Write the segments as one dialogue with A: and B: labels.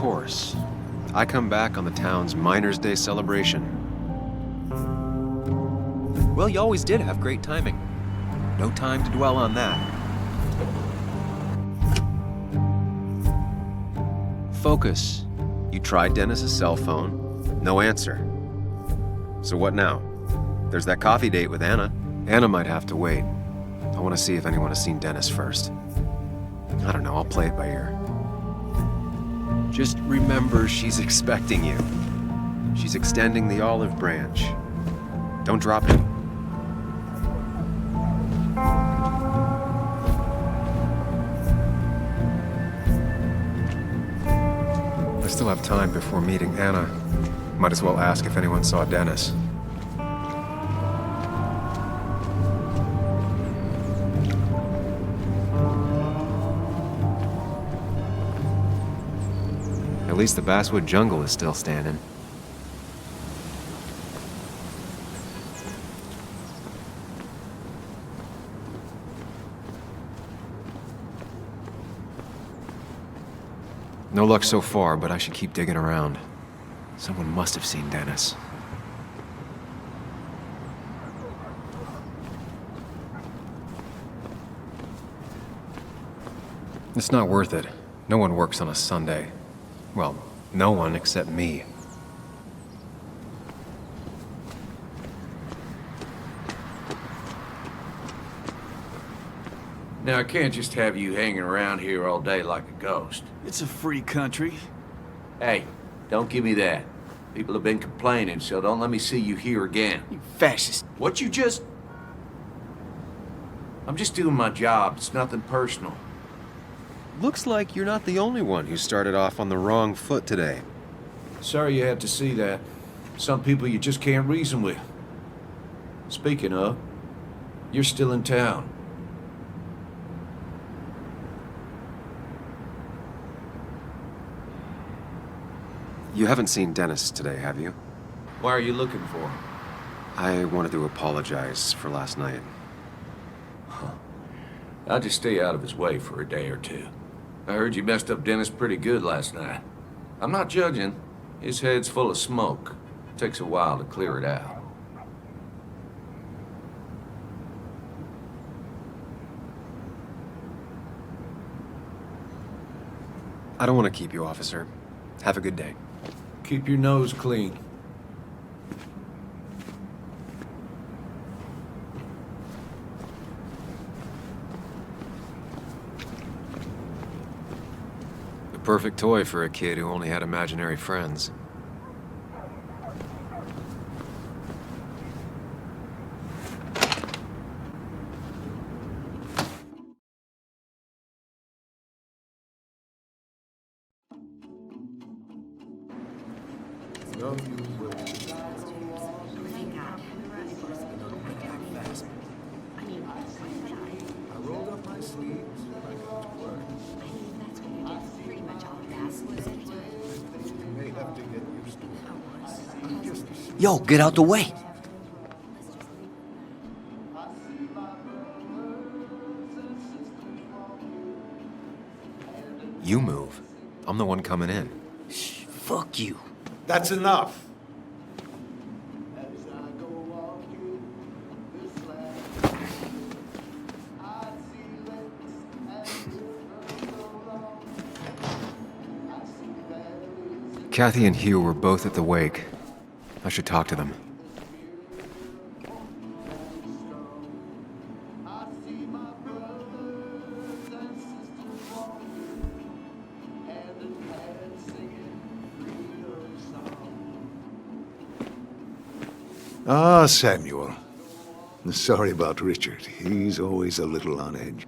A: course. I come back on the town's Miners' Day celebration. Well, you always did have great timing. No time to dwell on that. Focus. You tried Dennis's cell phone. No answer. So what now? There's that coffee date with Anna. Anna might have to wait. I want to see if anyone has seen Dennis first. I don't know, I'll play it by ear. Just remember she's expecting you. She's extending the olive branch. Don't drop it. I still have time before meeting Anna. Might as well ask if anyone saw Dennis. At least the basswood jungle is still standing. No luck so far, but I should keep digging around. Someone must have seen Dennis. It's not worth it. No one works on a Sunday. Well, no one except me.
B: Now, I can't just have you hanging around here all day like a ghost.
C: It's a free country.
B: Hey, don't give me that. People have been complaining, so don't let me see you here again.
C: You fascist.
B: What you just... I'm just doing my job. It's nothing personal.
A: Looks like you're not the only one who started off on the wrong foot today.
B: Sorry you had to see that. Some people you just can't reason with. Speaking of, you're still in town.
A: You haven't seen Dennis today, have you?
B: Why are you looking for him?
A: I wanted to apologize for last night.
B: I'll just stay out of his way for a day or two. I heard you messed up Dennis pretty good last night. I'm not judging. His head's full of smoke. It takes a while to clear it out.
A: I don't want to keep you, officer. Have a good day.
B: Keep your nose clean.
A: The perfect toy for a kid who only had imaginary friends.
D: Yo, get out the way.
A: You move. I'm the one coming in.
D: Shh, fuck you.
E: That's enough.
A: Kathy and Hugh were both at the wake. I should talk to them.
E: Ah, Samuel. Sorry about Richard. He's always a little on edge.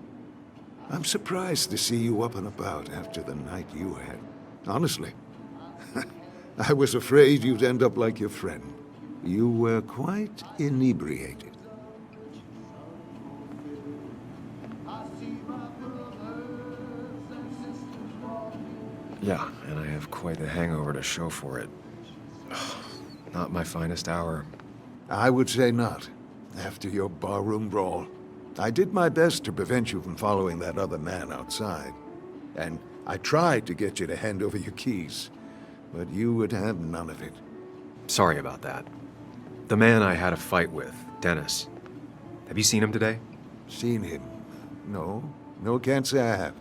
E: I'm surprised to see you up and about after the night you had. Honestly. I was afraid you'd end up like your friend. You were quite inebriated.
A: Yeah, and I have quite the hangover to show for it. Not my finest hour.
E: I would say not, after your barroom brawl. I did my best to prevent you from following that other man outside. And I tried to get you to hand over your keys, but you would have none of it.
A: Sorry about that. The man I had a fight with, Dennis. Have you seen him today?
E: Seen him? No. No, can't say I have.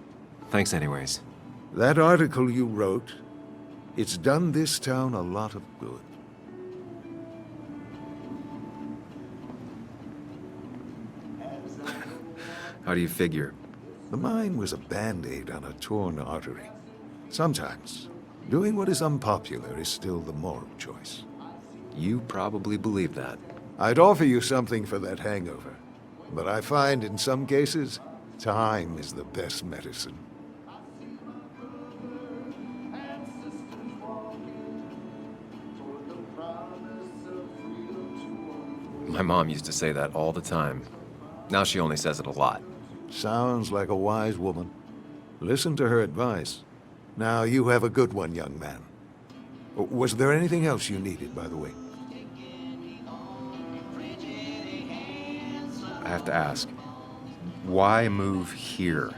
A: Thanks anyways.
E: That article you wrote, it's done this town a lot of good.
A: How do you figure?
E: The mine was a band-aid on a torn artery. Sometimes, doing what is unpopular is still the moral choice.
A: You probably believe that.
E: I'd offer you something for that hangover, but I find in some cases, time is the best medicine.
A: My mom used to say that all the time. Now she only says it a lot.
E: Sounds like a wise woman. Listen to her advice. Now you have a good one, young man. Was there anything else you needed, by the way?
A: I have to ask, why move here,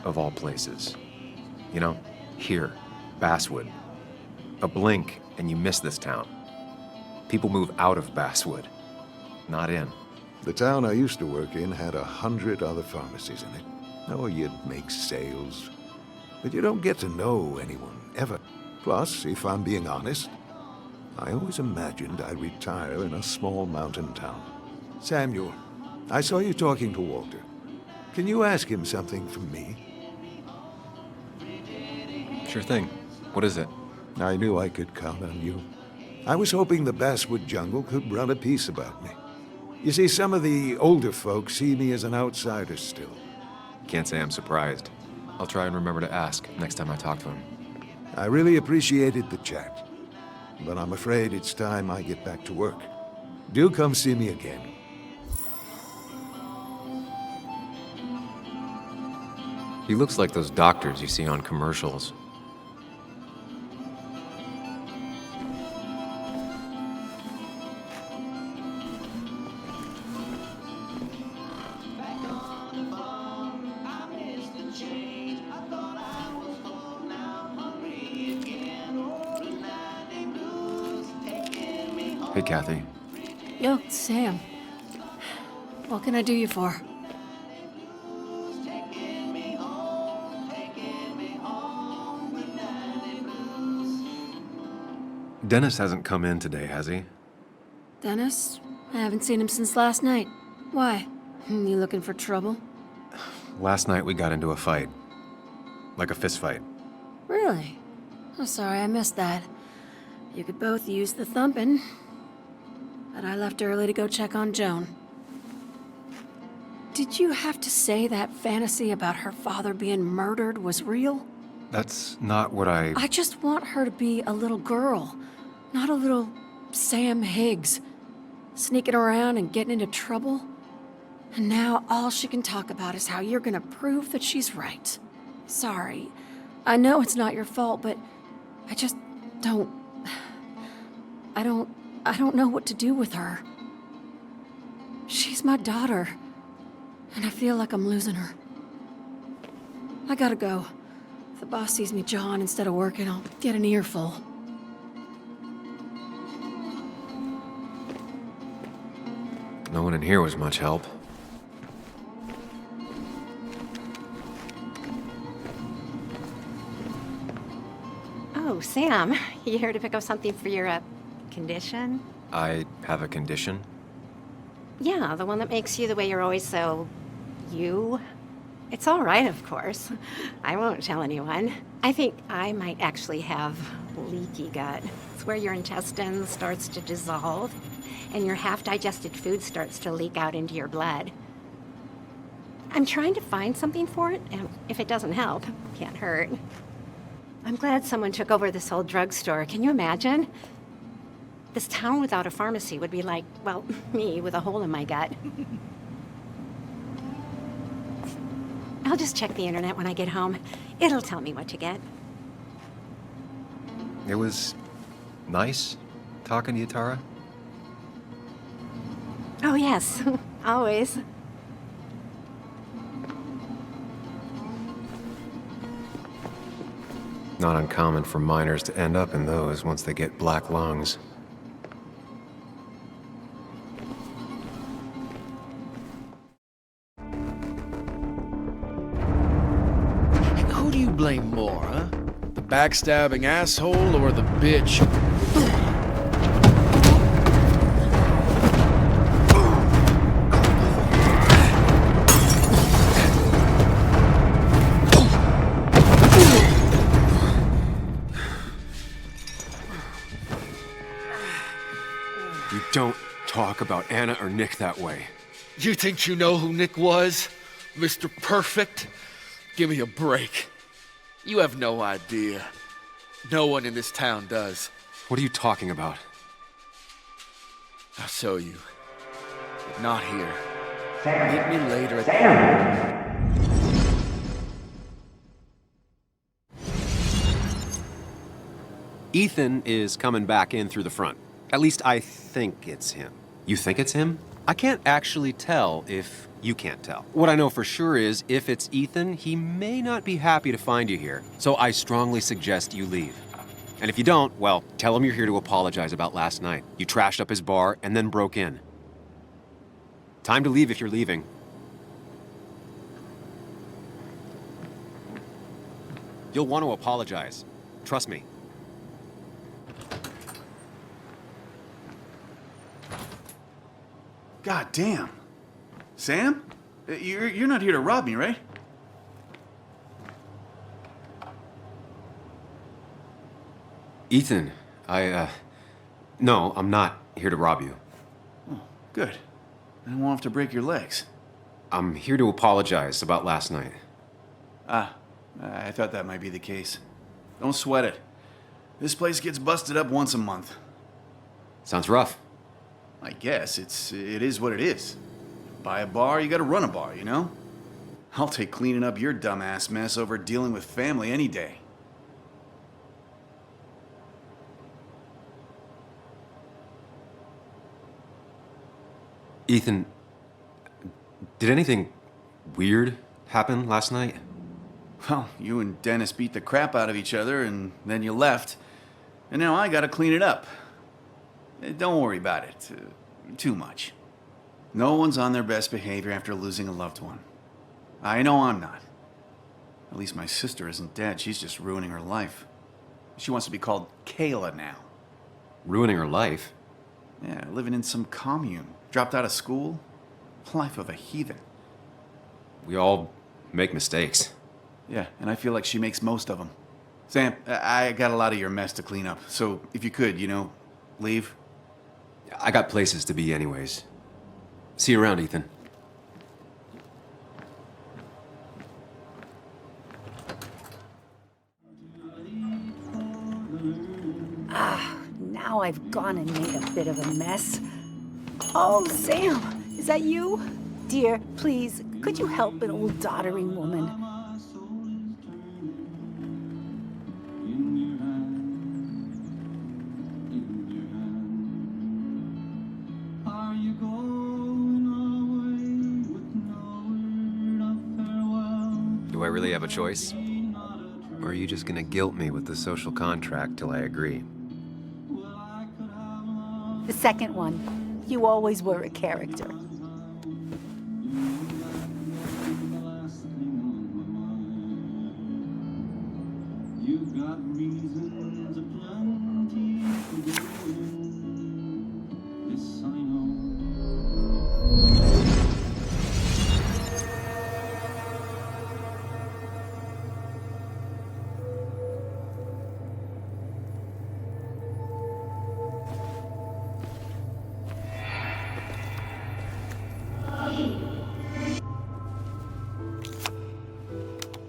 A: of all places? You know, here, Basswood. A blink and you miss this town. People move out of Basswood, not in.
E: The town I used to work in had 100 other pharmacies in it. Oh, you'd make sales. But you don't get to know anyone, ever. Plus, if I'm being honest, I always imagined I'd retire in a small mountain town. Samuel, I saw you talking to Walter. Can you ask him something from me?
A: Sure thing. What is it?
E: I knew I could count on you. I was hoping the Basswood jungle could run a piece about me. You see, some of the older folks see me as an outsider still.
A: Can't say I'm surprised. I'll try and remember to ask next time I talk to him.
E: I really appreciated the chat, but I'm afraid it's time I get back to work. Do come see me again.
A: He looks like those doctors you see on commercials. Hey, Kathy.
F: Yo, Sam. What can I do you for?
A: Dennis hasn't come in today, has he?
F: Dennis? I haven't seen him since last night. Why? You looking for trouble?
A: Last night we got into a fight. Like a fist fight.
F: Really? Oh, sorry, I missed that. You could both use the thumping. But I left early to go check on Joan. Did you have to say that fantasy about her father being murdered was real?
A: That's not what I...
F: I just want her to be a little girl, not a little Sam Higgs, sneaking around and getting into trouble. And now all she can talk about is how you're gonna prove that she's right. Sorry. I know it's not your fault, but I just don't... I don't know what to do with her. She's my daughter, and I feel like I'm losing her. I gotta go. If the boss sees me jawing instead of working, I'll get an earful.
A: No one in here was much help.
G: Oh, Sam, you here to pick up something for your, condition?
A: I have a condition.
G: Yeah, the one that makes you the way you're always so... you? It's all right, of course. I won't tell anyone. I think I might actually have leaky gut. It's where your intestine starts to dissolve, and your half-digested food starts to leak out into your blood. I'm trying to find something for it, and if it doesn't help, can't hurt. I'm glad someone took over this old drugstore. Can you imagine? This town without a pharmacy would be like, well, me with a hole in my gut. I'll just check the internet when I get home. It'll tell me what to get.
A: It was nice talking to you, Tara.
G: Oh, yes. Always.
A: Not uncommon for miners to end up in those once they get black lungs.
H: Who do you blame more, huh? The backstabbing asshole or the bitch?
A: You don't talk about Anna or Nick that way.
H: You think you know who Nick was? Mr. Perfect? Give me a break. You have no idea. No one in this town does.
A: What are you talking about?
H: I'll show you. But not here. Meet me later at
A: Ethan is coming back in through the front. At least I think it's him. You think it's him? I can't actually tell if you can't tell. What I know for sure is if it's Ethan, he may not be happy to find you here. So I strongly suggest you leave. And if you don't, well, tell him you're here to apologize about last night. You trashed up his bar and then broke in. Time to leave if you're leaving. You'll want to apologize. Trust me.
C: God damn. Sam? You're not here to rob me, right?
A: Ethan, no, I'm not here to rob you.
C: Oh, good. I won't have to break your legs.
A: I'm here to apologize about last night.
C: I thought that might be the case. Don't sweat it. This place gets busted up once a month.
A: Sounds rough.
C: I guess it is what it is. Buy a bar, you gotta run a bar, you know? I'll take cleaning up your dumbass mess over dealing with family any day.
A: Ethan, did anything weird happen last night?
C: Well, you and Dennis beat the crap out of each other and then you left. And now I gotta clean it up. Don't worry about it too much. No one's on their best behavior after losing a loved one. I know I'm not. At least my sister isn't dead. She's just ruining her life. She wants to be called Kayla now.
A: Ruining her life?
C: Yeah, living in some commune. Dropped out of school. Life of a heathen.
A: We all make mistakes.
C: Yeah, and I feel like she makes most of them. Sam, I got a lot of your mess to clean up. So if you could, leave.
A: I got places to be anyways. See you around, Ethan.
I: Now I've gone and made a bit of a mess. Oh, Sam, is that you? Dear, please, could you help an old doddering woman?
A: Do I really have a choice? Or are you just gonna guilt me with the social contract till I agree?
I: The second one. You always were a character.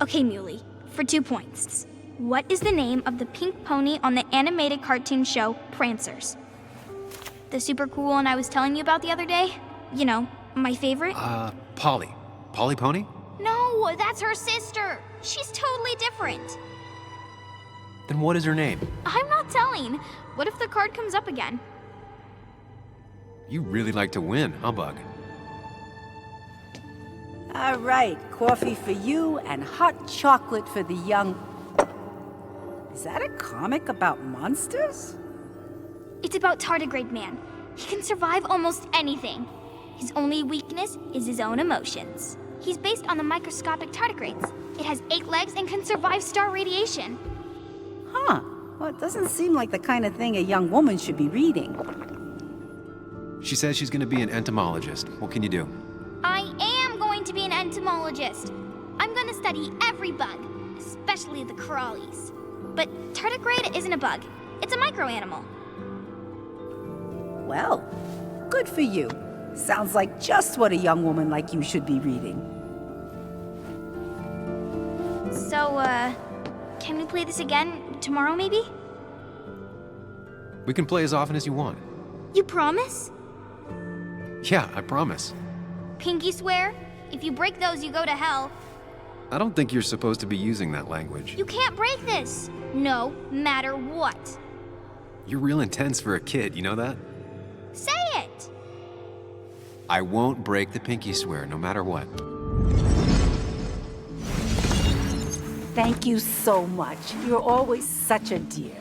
J: Okay, Muley, for 2 points. What is the name of the pink pony on the animated cartoon show Prancers? The super cool one I was telling you about the other day? You know, my favorite?
A: Polly. Polly Pony?
J: No, that's her sister. She's totally different.
A: Then what is her name?
J: I'm not telling. What if the card comes up again?
A: You really like to win, huh, Bug?
I: All right, coffee for you and hot chocolate for the young... Is that a comic about monsters?
J: It's about Tardigrade Man. He can survive almost anything. His only weakness is his own emotions. He's based on the microscopic tardigrades. It has 8 legs and can survive star radiation.
I: Huh. Well, it doesn't seem like the kind of thing a young woman should be reading.
A: She says she's gonna be an entomologist. What can you do?
J: I am going to be an entomologist. I'm going to study every bug, especially the crawlies. But tardigrade isn't a bug. It's a microanimal.
I: Well, good for you. Sounds like just what a young woman like you should be reading.
J: So, can we play this again tomorrow, maybe?
A: We can play as often as you want.
J: You promise?
A: Yeah, I promise.
J: Pinky swear? If you break those, you go to hell.
A: I don't think you're supposed to be using that language.
J: You can't break this. No matter what.
A: You're real intense for a kid, you know that?
J: Say it!
A: I won't break the pinky swear, no matter what.
I: Thank you so much. You're always such a dear.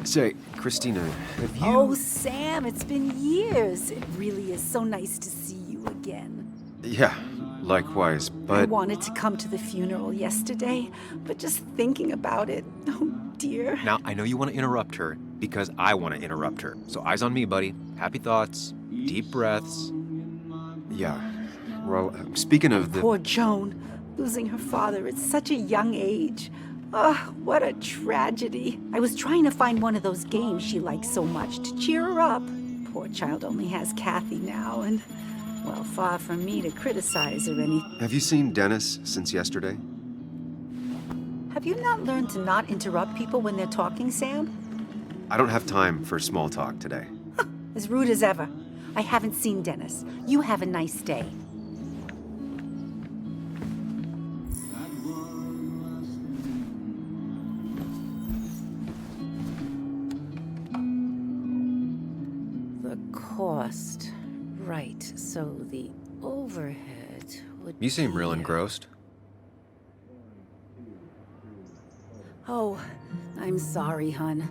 A: Say, Christina, have you...
I: Oh, Sam, it's been years. It really is so nice to see you again.
A: Yeah, likewise,
I: I
A: but...
I: wanted to come to the funeral yesterday, but just thinking about it, oh dear.
A: Now, I know you want to interrupt her, because I want to interrupt her. So eyes on me, buddy. Happy thoughts, deep breaths. Yeah, well, speaking of the...
I: Poor Joan, losing her father at such a young age. Ah, what a tragedy. I was trying to find one of those games she likes so much to cheer her up. Poor child only has Kathy now, and, well, far from me to criticize or anything.
A: Have you seen Dennis since yesterday?
I: Have you not learned to not interrupt people when they're talking, Sam?
A: I don't have time for small talk today.
I: As rude as ever. I haven't seen Dennis. You have a nice day. The cost. Right, so the overhead would
A: You seem
I: be...
A: real engrossed.
I: Oh, I'm sorry, hun.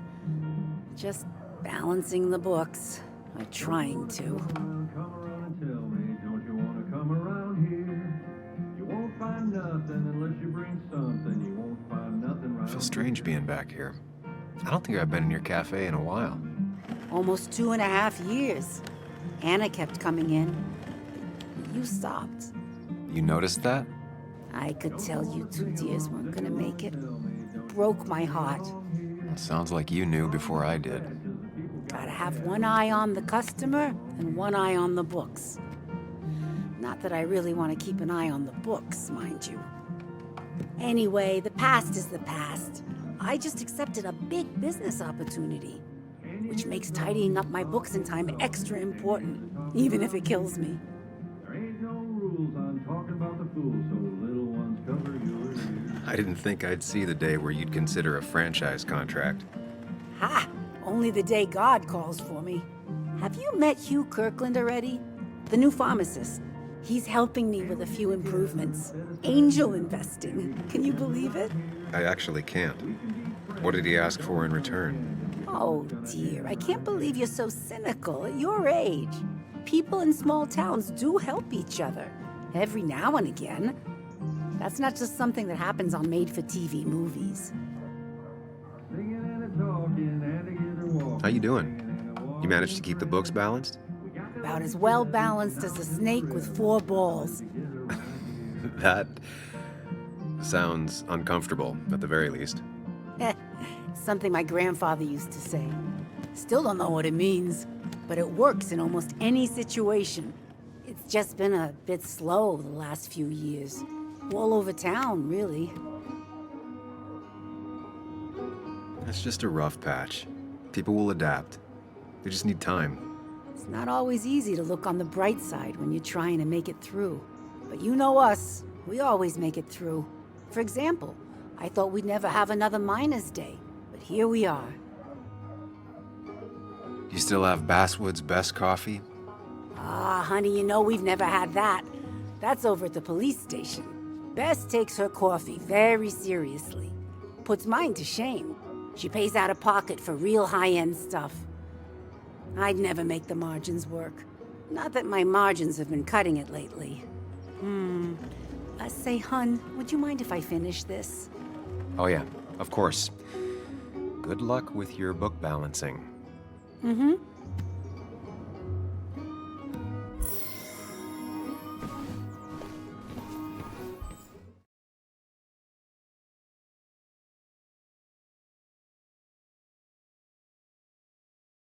I: Just balancing the books. I'm trying to.
A: I feel strange being back here. I don't think I've been in your cafe in a while.
I: Almost 2.5 years. Anna kept coming in. You stopped.
A: You noticed that?
I: I could tell you 2 dears weren't gonna make it. Broke my heart.
A: It sounds like you knew before I did.
I: Gotta have one eye on the customer and one eye on the books. Not that I really want to keep an eye on the books, mind you. Anyway, the past is the past. I just accepted a big business opportunity, which makes tidying up my books in time extra important, even if it kills me.
A: I didn't think I'd see the day where you'd consider a franchise contract.
I: Ha! Only the day God calls for me. Have you met Hugh Kirkland already? The new pharmacist. He's helping me with a few improvements. Angel investing. Can you believe it?
A: I actually can't. What did he ask for in return?
I: Oh, dear. I can't believe you're so cynical at your age. People in small towns do help each other. Every now and again. That's not just something that happens on made-for-TV movies.
A: How you doing? You managed to keep the books balanced?
I: About as well balanced as a snake with 4 balls.
A: That sounds uncomfortable, at the very least.
I: Something my grandfather used to say. Still don't know what it means, but it works in almost any situation. It's just been a bit slow the last few years. All over town, really.
A: It's just a rough patch. People will adapt. They just need time.
I: It's not always easy to look on the bright side when you're trying to make it through. But you know us, we always make it through. For example, I thought we'd never have another Miners' Day, but here we are.
A: You still have Basswood's best coffee?
I: Ah, honey, you know we've never had that. That's over at the police station. Bess takes her coffee very seriously. Puts mine to shame. She pays out of pocket for real high-end stuff. I'd never make the margins work. Not that my margins have been cutting it lately. Say, hun, would you mind if I finish this?
A: Oh, yeah, of course. Good luck with your book balancing.
I: Mm-hmm.